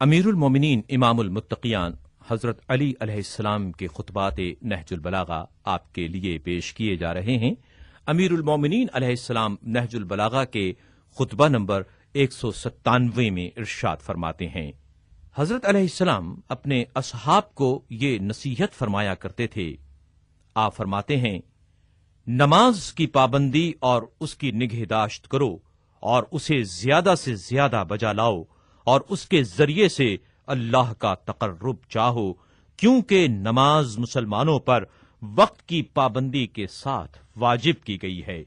امیر المومنین امام المتقیان حضرت علی علیہ السلام کے خطبات نہج البلاغہ آپ کے لیے پیش کیے جا رہے ہیں۔ امیر المومنین علیہ السلام نہج البلاغہ کے خطبہ نمبر 197 میں ارشاد فرماتے ہیں، حضرت علیہ السلام اپنے اصحاب کو یہ نصیحت فرمایا کرتے تھے۔ آپ فرماتے ہیں، نماز کی پابندی اور اس کی نگہداشت کرو اور اسے زیادہ سے زیادہ بجا لاؤ اور اس کے ذریعے سے اللہ کا تقرب چاہو، کیونکہ نماز مسلمانوں پر وقت کی پابندی کے ساتھ واجب کی گئی ہے۔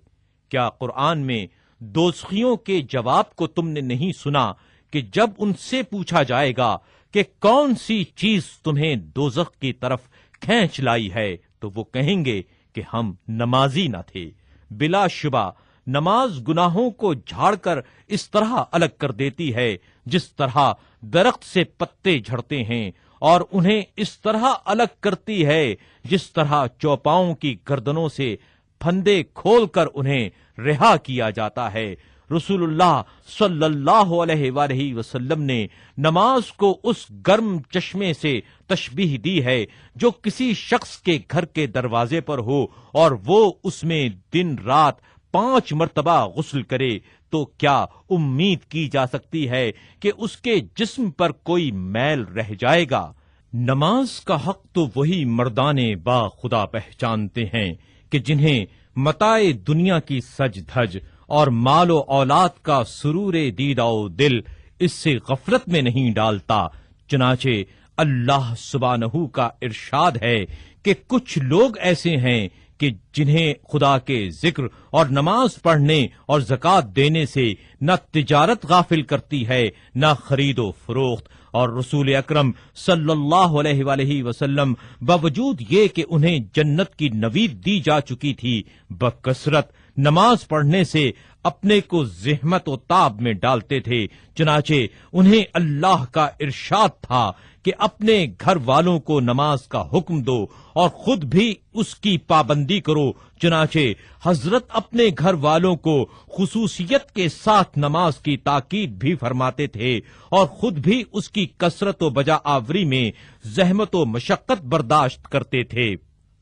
کیا قرآن میں دوزخیوں کے جواب کو تم نے نہیں سنا کہ جب ان سے پوچھا جائے گا کہ کون سی چیز تمہیں دوزخ کی طرف کھینچ لائی ہے تو وہ کہیں گے کہ ہم نمازی نہ تھے۔ بلا شبہ نماز گناہوں کو جھاڑ کر اس طرح الگ کر دیتی ہے جس طرح درخت سے پتے جھڑتے ہیں، اور انہیں اس طرح الگ کرتی ہے جس طرح چوپاؤں کی گردنوں سے پھندے کھول کر انہیں رہا کیا جاتا ہے۔ رسول اللہ صلی اللہ علیہ وآلہ وسلم نے نماز کو اس گرم چشمے سے تشبیہ دی ہے جو کسی شخص کے گھر کے دروازے پر ہو اور وہ اس میں دن رات 5 مرتبہ غسل کرے، تو کیا امید کی جا سکتی ہے کہ اس کے جسم پر کوئی میل رہ جائے گا؟ نماز کا حق تو وہی مردان با خدا پہچانتے ہیں کہ جنہیں متاع دنیا کی سج دھج اور مال و اولاد کا سرور دیدہ و دل اس سے غفلت میں نہیں ڈالتا۔ چنانچہ اللہ سبحانہ کا ارشاد ہے کہ کچھ لوگ ایسے ہیں کہ جنہیں خدا کے ذکر اور نماز پڑھنے اور زکوٰۃ دینے سے نہ تجارت غافل کرتی ہے نہ خرید و فروخت، اور رسول اکرم صلی اللہ علیہ وآلہ وسلم باوجود یہ کہ انہیں جنت کی نوید دی جا چکی تھی، بکثرت نماز پڑھنے سے اپنے کو زحمت و تاب میں ڈالتے تھے۔ چنانچہ انہیں اللہ کا ارشاد تھا کہ اپنے گھر والوں کو نماز کا حکم دو اور خود بھی اس کی پابندی کرو۔ چنانچہ حضرت اپنے گھر والوں کو خصوصیت کے ساتھ نماز کی تاکید بھی فرماتے تھے اور خود بھی اس کی کثرت و بجا آوری میں زحمت و مشقت برداشت کرتے تھے۔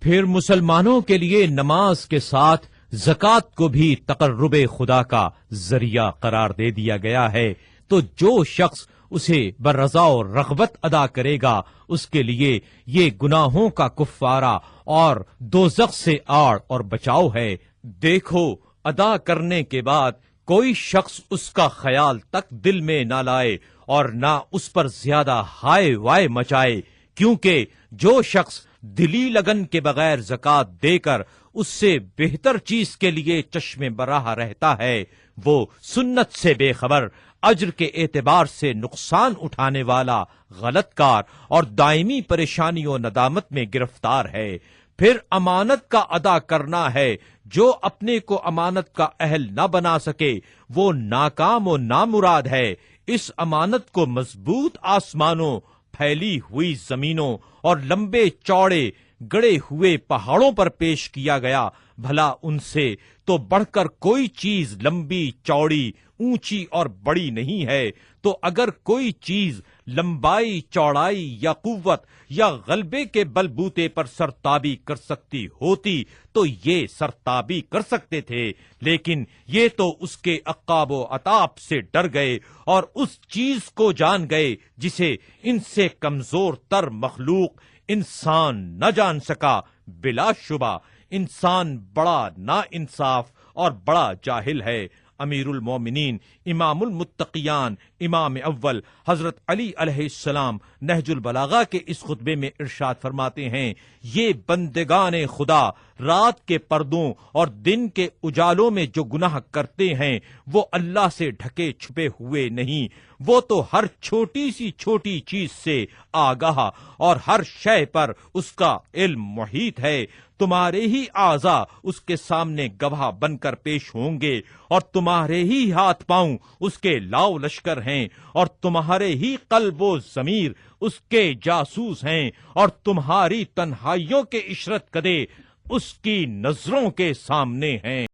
پھر مسلمانوں کے لیے نماز کے ساتھ زکوٰۃ کو بھی تقرب خدا کا ذریعہ قرار دے دیا گیا ہے، تو جو شخص اسے برضا و رغبت ادا کرے گا اس کے لیے یہ گناہوں کا کفارہ اور دوزخ سے آڑ اور بچاؤ ہے۔ دیکھو، ادا کرنے کے بعد کوئی شخص اس کا خیال تک دل میں نہ لائے اور نہ اس پر زیادہ ہائے وائے مچائے، کیونکہ جو شخص دلی لگن کے بغیر زکوٰۃ دے کر اس سے بہتر چیز کے لیے چشم براہ رہتا ہے، وہ سنت سے بے خبر، اجر کے اعتبار سے نقصان اٹھانے والا، غلط کار اور دائمی پریشانی و ندامت میں گرفتار ہے۔ پھر امانت کا ادا کرنا ہے، جو اپنے کو امانت کا اہل نہ بنا سکے وہ ناکام و نامراد ہے۔ اس امانت کو مضبوط آسمانوں، پھیلی ہوئی زمینوں اور لمبے چوڑے گڑے ہوئے پہاڑوں پر پیش کیا گیا، بھلا ان سے تو بڑھ کر کوئی چیز لمبی چوڑی اونچی اور بڑی نہیں ہے۔ تو اگر کوئی چیز لمبائی چوڑائی یا قوت یا غلبے کے بلبوتے پر سرتابی کر سکتی ہوتی تو یہ سرتابی کر سکتے تھے، لیکن یہ تو اس کے عقاب و عتاب سے ڈر گئے اور اس چیز کو جان گئے جسے ان سے کمزور تر مخلوق انسان نہ جان سکا۔ بلا شبہ انسان بڑا نا انصاف اور بڑا جاہل ہے۔ امیر المومنین امام المتقیان امام اول حضرت علی علیہ السلام نہج البلاغہ کے اس خطبے میں ارشاد فرماتے ہیں، یہ بندگان خدا رات کے پردوں اور دن کے اجالوں میں جو گناہ کرتے ہیں وہ اللہ سے ڈھکے چھپے ہوئے نہیں، وہ تو ہر چھوٹی سی چھوٹی چیز سے آگاہ اور ہر شے پر اس کا علم محیط ہے۔ تمہارے ہی اعضاء اس کے سامنے گواہ بن کر پیش ہوں گے اور تمہارے ہی ہاتھ پاؤں اس کے لاؤ لشکر ہیں اور تمہارے ہی قلب و ضمیر اس کے جاسوس ہیں اور تمہاری تنہائیوں کے عشرت کدے اس کی نظروں کے سامنے ہیں۔